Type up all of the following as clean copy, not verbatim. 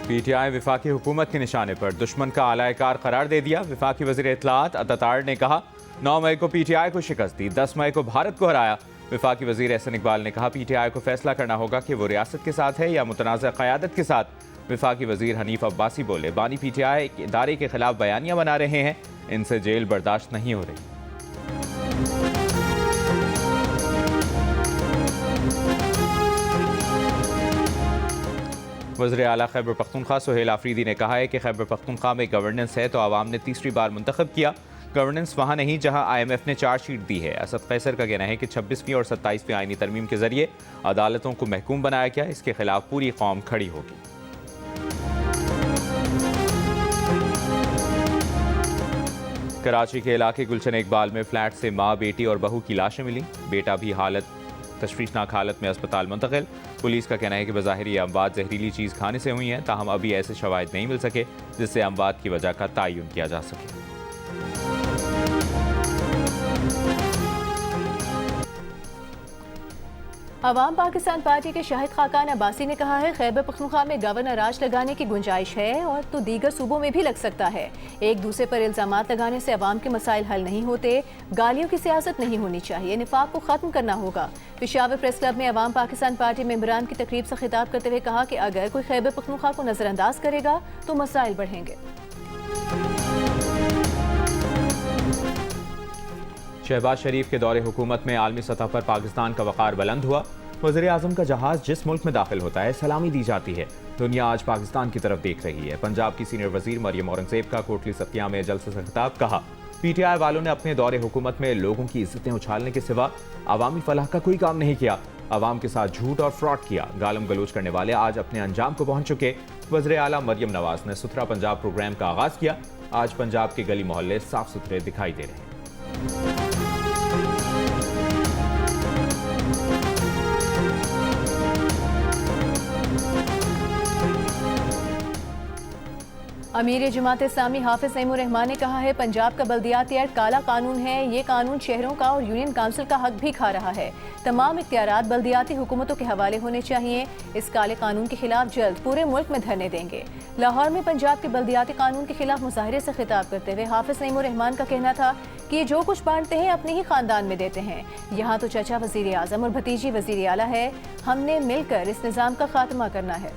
PTI विफाकी हुकूमत के निशाने पर दुश्मन का आलाकार करार दे दिया। विफाकी वज़ीर इत्तलाआत अतातार ने कहा 9 मई को पीटीआई को शिकस्त दी, 10 मई को भारत को हराया। विफाकी वज़ीर एहसन इकबाल ने कहा पीटीआई को फैसला करना होगा कि वो रियासत के साथ है या मुतनाज़ क़यादत के साथ। विफाकी वज़ीर हनीफ अब्बासी बोले बानी पीटीआई इदारे के खिलाफ बयानियां बना रहे हैं, इनसे जेल बर्दाश्त नहीं हो रही। वज़ीर आला खैबर पख्तूनख्वा सुहेल आफरीदी ने कहा है कि खैबर पख्तूनख्वा में गवर्नेंस है तो आवाम ने तीसरी बार मुंतखब किया। गवर्नेंस वहाँ नहीं जहाँ IMF ने चार्जशीट दी है। असद कैसर का कहना है कि 26वीं और 27वीं आईनी तरमीम के जरिए अदालतों को महकूम बनाया गया, इसके खिलाफ पूरी कौम खड़ी होगी। कराची के इलाके गुलशन इकबाल में फ्लैट से माँ, बेटी और बहू की लाशें मिली। बेटा भी तशवीशनाक हालत में अस्पताल मुंतकिल। पुलिस का कहना है कि बज़ाहिर ये अमवात जहरीली चीज़ खाने से हुई हैं, ताहम अभी ऐसे शवाहिद नहीं मिल सके जिससे अमवात की वजह का तयन किया जा सके। अवाम पाकिस्तान पार्टी के शाहिद खाकान अब्बासी ने कहा है खैबर पख्तूनख्वा में गवर्नर राज लगाने की गुंजाइश है और तो दीगर सूबों में भी लग सकता है। एक दूसरे पर इल्जामात लगाने से अवाम के मसाइल हल नहीं होते। गालियों की सियासत नहीं होनी चाहिए, निफाक को ख़त्म करना होगा। पेशावर प्रेस क्लब में अवाम पाकिस्तान पार्टी मेंबरान की तकरीब से खिताब करते हुए कहा कि अगर कोई खैबर पख्तूनख्वा को नज़रअंदाज करेगा तो मसाइल बढ़ेंगे। शहबाज शरीफ के दौरे हुकूमत में आलमी सतह पर पाकिस्तान का वक़ार बुलंद हुआ। वज़ीर आज़म का जहाज़ जिस मुल्क में दाखिल होता है सलामी दी जाती है। दुनिया आज पाकिस्तान की तरफ देख रही है। पंजाब की सीनियर वज़ीर मरियम औरंगज़ेब का कोटली सत्या में जलसे से खिताब। कहा पीटीआई वालों ने अपने दौरे हुकूमत में लोगों की इज्जतें उछालने के सिवा अवामी फलाह का कोई काम नहीं किया। अवाम के साथ झूठ और फ्रॉड किया। गालम गलोच करने वाले आज अपने अंजाम को पहुंच चुके। वज़ीर आला मरियम नवाज ने सुथरा पंजाब प्रोग्राम का आगाज़ किया। आज पंजाब के गली मोहल्ले साफ सुथरे दिखाई दे रहे हैं। अमीर जमात इस्लामी हाफिज सईमुर रहमान ने कहा है पंजाब का बल्दियाती एक्ट काला कानून है। ये कानून शहरों का और यूनियन काउंसिल का हक भी खा रहा है। तमाम इख्तियारात बल्दियाती हुकूमतों के हवाले होने चाहिए। इस काले कानून के खिलाफ जल्द पूरे मुल्क में धरने देंगे। लाहौर में पंजाब के बल्दियाती कानून के खिलाफ मुजाहरे से खिताब करते हुए हाफिज सईमुर रहमान का कहना था कि ये जो कुछ बांटते हैं अपने ही खानदान में देते हैं। यहाँ तो चचा वज़ीर आज़म और भतीजी वज़ीर आला है। हमने मिलकर इस निज़ाम का खात्मा करना है।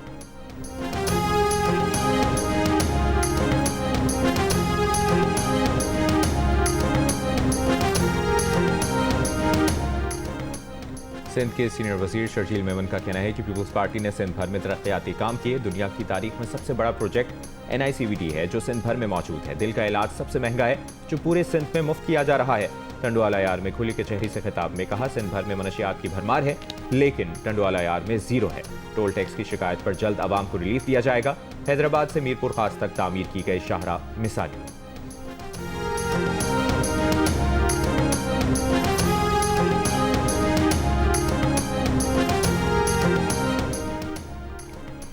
सिंध के सीनियर वजीर शर्जील मेमन का कहना है कि पीपल्स पार्टी ने सिंध भर में तरक्याती काम किए। दुनिया की तारीख में सबसे बड़ा प्रोजेक्ट NICVD है जो सिंध भर में मौजूद है। दिल का इलाज सबसे महंगा है जो पूरे सिंध में मुफ्त किया जा रहा है। टंडवाला यार में खुली कचहरी से खिताब में कहा सिंध भर में मनशियात की भरमार है लेकिन टंडवाला यार में जीरो है। टोल टैक्स की शिकायत पर जल्द आवाम को रिलीफ दिया जाएगा। हैदराबाद से मीरपुर खास तक तामीर की गई शाहराह मिसाली।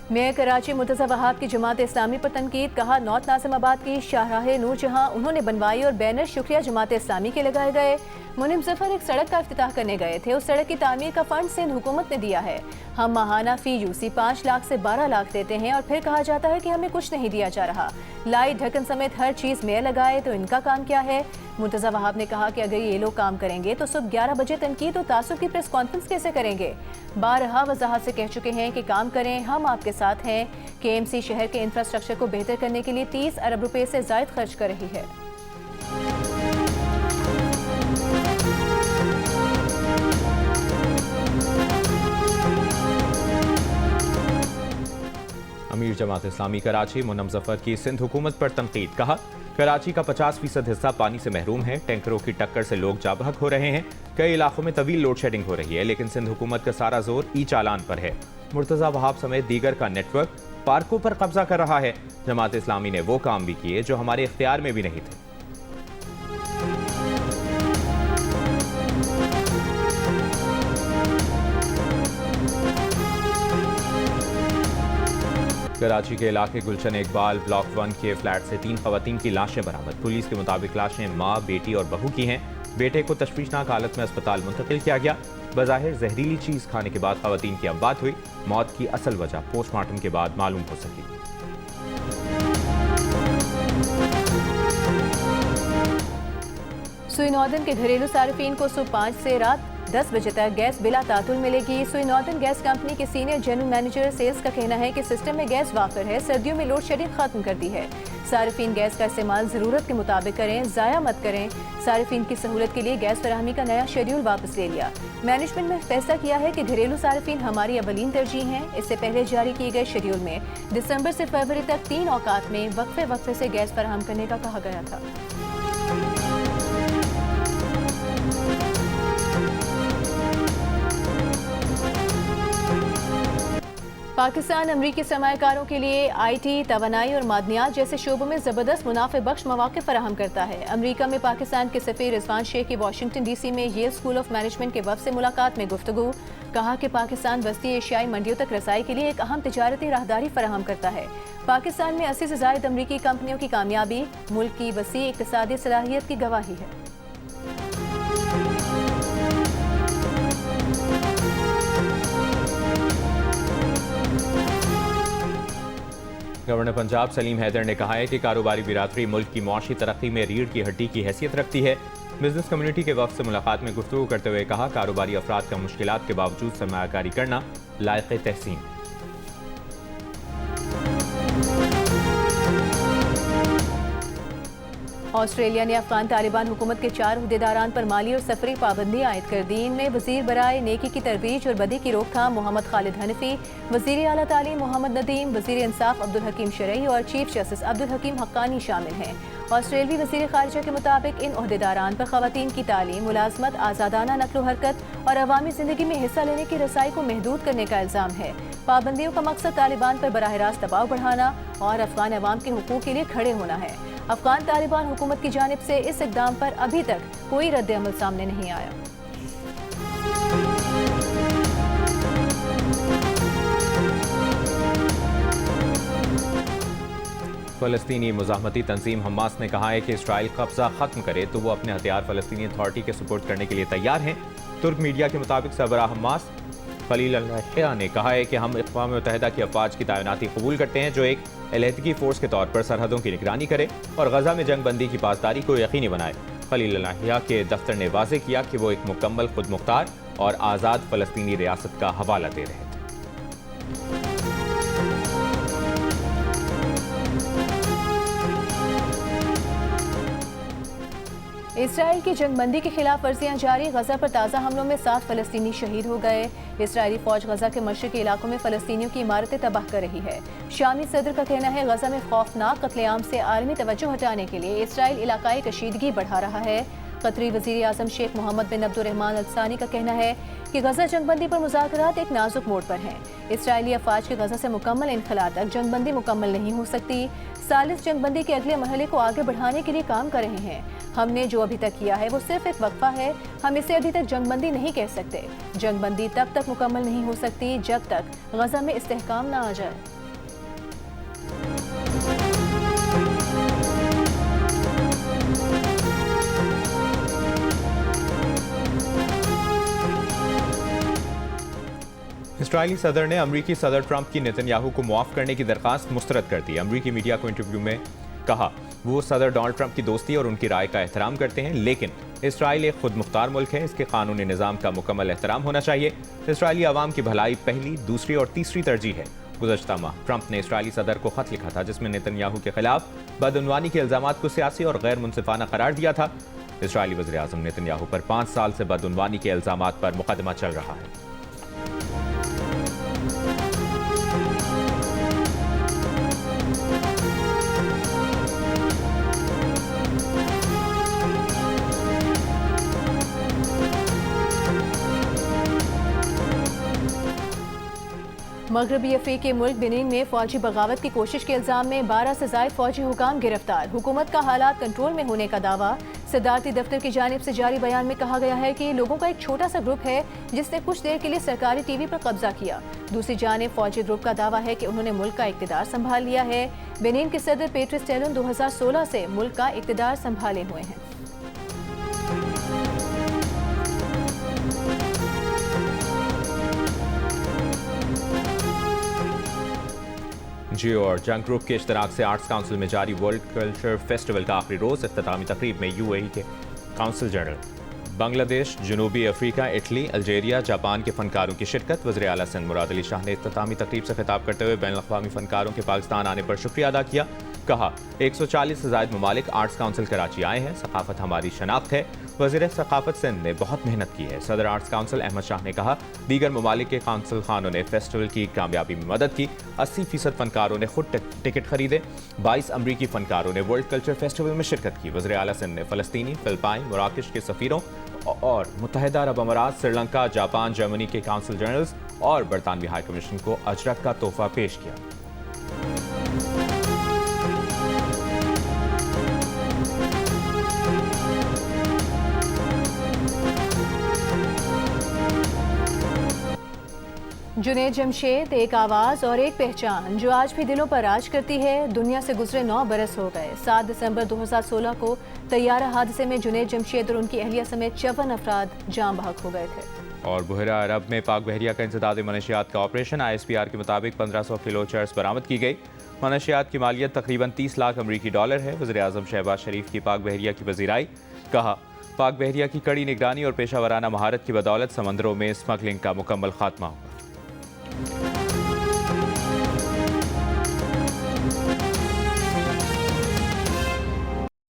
मेयर कराची मुर्तज़ा वहाब की जमात इस्लामी पर तनकीद। कहा नॉर्थ नाज़िमाबाद की शाहराह नूरजहां उन्होंने बनवाई और बैनर शुक्रिया जमात इस्लामी के लगाए गए। मुनीम ज़फ़र एक सड़क का इफ्तिताह करने गए थे। उस सड़क की तामीर का फंड सिंध हुकूमत ने दिया है। हम माहाना फी यूसी 5 लाख से 12 लाख देते हैं और फिर कहा जाता है कि हमें कुछ नहीं दिया जा रहा। लाइट ढक्कन समेत हर चीज़ मेयर लगाए तो इनका काम क्या है। मुर्तज़ा वहाब ने कहा कि अगर ये लोग काम करेंगे तो सुबह 11 बजे तनकीद और तासुब की प्रेस कॉन्फ्रेंस कैसे करेंगे। बारहा वजाहत से कह चुके हैं कि काम करें, हम आपके साथ हैं। KMC शहर के इंफ्रास्ट्रक्चर को बेहतर करने के लिए 30 अरब रुपए से ज़ायद खर्च कर रही है। अमीर जमात इस्लामी कराची मुनम ज़फ़र की सिंध हुकूमत पर तनकीद। कहा कराची का 50% हिस्सा पानी से महरूम है। टैंकरों की टक्कर से लोग जाबहक हो रहे हैं। कई इलाकों में तवील लोड शेडिंग हो रही है लेकिन सिंध हुकूमत का सारा जोर ई चालान पर है। मुर्तज़ा वहाब समेत दीगर का नेटवर्क पार्कों पर कब्जा कर रहा है। जमात इस्लामी ने वो काम भी किए जो हमारे इख्तियार में भी नहीं थे। कराची के इलाके गुलशन इकबाल ब्लॉक 1 के फ्लैट से 3 खवातीन की लाशें बरामद। पुलिस के मुताबिक लाशें माँ, बेटी और बहू की हैं। बेटे को तशवीशनाक हालत में अस्पताल मुंतकिल किया गया। बज़ाहिर जहरीली चीज खाने के बाद खवातीन की अमवात हुई। मौत की असल वजह पोस्टमार्टम के बाद मालूम हो सकी। सुई नॉर्दर्न के घरेलू सार्फिन को सुबह 5 से रात 10 बजे तक गैस बिला तातुल मिलेगी। सुई नॉर्दर्न गैस कंपनी के सीनियर जनरल मैनेजर सेल्स का कहना है कि सिस्टम में गैस वाफिर है, सर्दियों में लोड शेडिंग खत्म कर दी है। सार्फिन गैस का इस्तेमाल ज़रूरत के मुताबिक करें, ज़ाया मत करें। सार्फिन की सहूलत के लिए गैस फराहमी का नया शेड्यूल वापस ले लिया। मैनेजमेंट ने फैसला किया है कि घरेलू सार्फिन हमारी अवलीन तरजीह हैं। इससे पहले जारी किए गए शेड्यूल में दिसंबर से फरवरी तक 3 औकात में वक्फे से गैस फराहम करने का कहा गया था। पाकिस्तान अमरीकी सरमायाकारों के लिए IT, तवानाई और मादनियात जैसे शोबों में ज़बरदस्त मुनाफे बख्श मौके फराहम करता है। अमरीका में पाकिस्तान के सफ़ीर रिजवान शेख की वाशिंगटन DC में येल स्कूल ऑफ मैनेजमेंट के वफ़द से मुलाकात में गुफ्तगू। कहा कि पाकिस्तान वस्ती एशियाई मंडियों तक रसाई के लिए एक अहम तिजारती राहदारी फराहम करता है। पाकिस्तान में 80 से ज़ायद अमरीकी कंपनियों की कामयाबी मुल्क की वसी इक़्तिसादी सलाहियत की गवाही है। गवर्नर पंजाब सलीम हैदर ने कहा है कि कारोबारी बिरादरी मुल्क की मौशी तरक्की में रीढ़ की हड्डी की हैसियत रखती है। बिजनेस कम्युनिटी के वफ़द से मुलाकात में गुफ्तगू करते हुए कहा, कारोबारी अफराद का मुश्किलात के बावजूद सरमायाकारी करना लायक तहसीन। ऑस्ट्रेलिया ने अफगान तालिबान हुकूमत के 4 उहदेदारान पर माली और सफरी पाबंदी आयद कर दी। इनमें वजीर बराए नेकी की तरवीज और बदी की रोकथाम मोहम्मद खालिद हनफी, वजीर आला तालीम मोहम्मद नदीम, वजीर इंसाफ अब्दुल हकीम शरई और चीफ जस्टिस अब्दुल हकीम हक्कानी शामिल हैं। ऑस्ट्रेलवी वजीर खारिजा के मुताबिक इन उहदेदारान पर खवातीन की तालीम, मुलाजमत, आज़ादाना नक्लो हरकत और अवामी ज़िंदगी में हिस्सा लेने की रसाई को महदूद करने का इल्ज़ाम है। पाबंदियों का मकसद तालिबान पर बराह रास्त दबाव बढ़ाना और अफगान अवाम के हुकूक के लिए खड़े होना है। अफगान तालिबान हुकूमत की जानिब से इस इक़दाम पर अभी तक कोई रद्द-ए-अमल सामने नहीं आया। फ़लस्तीनी मुज़ाहमती तंजीम हमास ने कहा है कि इसराइल कब्जा खत्म करे तो वो अपने हथियार फ़लस्तीनी अथॉरिटी के सुपुर्द करने के लिए तैयार हैं। तुर्क मीडिया के मुताबिक सरबराह हमास खलील अल-हैया ने कहा है कि हम अक़वाम मुत्तहिदा की अफवाज की तैनाती कबूल करते हैं जो एक अलहदगी फोर्स के तौर पर सरहदों की निगरानी करे और गजा में जंग बंदी की पासदारी को यकीनी बनाए। खलील अल-हैया के दफ्तर ने वाज़ेह किया कि वो एक मुकम्मल खुद मुख्तार और आज़ाद फ़लस्तीनी रियासत का हवाला दे रहे थे। इसराइल की जंगबंदी की खिलाफ वर्जियां जारी। गजा पर ताज़ा हमलों में 7 फ़लस्तीनी शहीद हो गए। इसराइली फौज गजा के मशरकी इलाकों में फ़लस्तीनियों की इमारतें तबाह कर रही है। शामी सदर का कहना है गजा में खौफनाक कत्लेआम से आलमी तवज्जो हटाने के लिए इसराइल इलाकाई कशीदगी बढ़ा रहा है। कतरी वज़ीर आज़म शेख मोहम्मद बिन अब्दुर्रहमान अल सानी का कहना है कि गजा जंगबंदी पर मुज़ाकरात एक नाजुक मोड़ पर हैं। इसराइली अफवाज के गजा से मुकम्मल इनखला तक जंगबंदी मुकम्मल नहीं हो सकती। सालिस जंगबंदी के अगले मरहले को आगे बढ़ाने के लिए काम कर रहे हैं। हमने जो अभी तक किया है वो सिर्फ एक वक्फा है। हम इसे अभी तक जंगबंदी नहीं कह सकते। जंगबंदी तब तक मुकम्मल नहीं हो सकती जब तक गजा में इस्तेहकाम ना आ जाए। इसराइली सदर ने अमरीकी सदर ट्रंप की नेतन्याहू को मुआफ करने की दरखास्त मुस्तरद कर दी। अमरीकी मीडिया को इंटरव्यू में कहा वो सदर डोनाल्ड ट्रंप की दोस्ती और उनकी राय का एहतराम करते हैं, लेकिन इसराइल एक खुद मुख्तार मुल्क है, इसके कानूनी निज़ाम का मुकम्मल एहतराम होना चाहिए। इसराइली आवाम की भलाई पहली, दूसरी और तीसरी तरजीह है। गुज़श्ता माह ट्रंप ने इसराइली सदर को खत लिखा था जिसमें नेतन्याहू के खिलाफ बदउनवानी के इल्ज़ामात को सियासी और गैर मुनसिफाना करार दिया था। इसराइली वज़ीर आज़म नेतन्याहू पर 5 साल से बदउनवानी के इल्ज़ामात पर मुकदमा चल रहा है। मगरबी अफ्रीकी मुल्क बेनिन में फौजी बगावत की कोशिश के इल्जाम में 12 से ज़ायद फौजी हुकाम गिरफ्तार। हुकूमत का हालात कंट्रोल में होने का दावा। सदारती दफ्तर की जानिब से जारी बयान में कहा गया है कि लोगों का एक छोटा सा ग्रुप है जिसने कुछ देर के लिए सरकारी टीवी पर कब्जा किया। दूसरी जानिब फौजी ग्रुप का दावा है कि उन्होंने मुल्क का इक़्तिदार संभाल लिया है। बेनिन के सदर पेट्रिस टैलोन 2016 से मुल्क का इक़्तिदार संभाले हुए हैं। जियो और जंग ग्रुप के इश्तराक से आर्ट्स काउंसिल में जारी वर्ल्ड कल्चर फेस्टिवल का आखिरी रोज इख्तितामी तकरीब में यूएई के काउंसिल जनरल, बांग्लादेश, जनूबी अफ्रीका, इटली, अल्जेरिया, जापान के फनकारों की शिरकत। वज़ीर आला सिंध मुराद अली शाह ने इख्तितामी तकरीब से खिताब करते हुए बैनुल अक़वामी फनकारों के पाकिस्तान आने पर शुक्रिया अदा किया। कहा, 140 से ज़ायद ममालिक आर्ट्स काउंसिल कराची आए हैं, सकाफत हमारी शनाख्त है। वज़ीर सकाफत सिंध ने बहुत मेहनत की है। सदर आर्ट्स काउंसिल अहमद शाह ने कहा, दीगर ममालिक के काउंसिल खानों ने फेस्टिवल की कामयाबी में मदद की। 80% फनकारों ने खुद टिकट खरीदे। 22 अमरीकी फनकारों ने वर्ल्ड कल्चर फेस्टिवल में शिरकत की। वज़ीर आला सिंध ने फ़लस्तीनी, फ़िलिपाइन, मराकश के सफ़ीरों और मुत्तहिदा अरब अमारात, श्रीलंका, जापान, जर्मनी के काउंसिल जनरल्स और बरतानवी हाई कमीशन को अजरक का तोहफा पेश किया। जुनैद जमशेद, एक आवाज़ और एक पहचान जो आज भी दिलों पर राज करती है। दुनिया से गुजरे 9 बरस हो गए। 7 दिसंबर 2016 को तैयारा हादसे में जुनैद जमशेद और उनकी अहलिया समेत 54 अफराद जान बहक हो गए थे। और बुहरा अरब में पाक बहरिया का इंसदाद मनशियात का ऑपरेशन। ISPR के मुताबिक 1500 किलो चर्स बरामद की गई। मनशियात की मालियत तकरीबन 30 लाख अमरीकी डॉलर है। वज़ीर आज़म शहबाज शरीफ की पाक बहरिया की पजीराई। कहा, पाक बहरिया की कड़ी निगरानी और पेशा वराना महारत की बदौलत समंदरों में स्मगलिंग का मुकम्मल खात्मा होगा।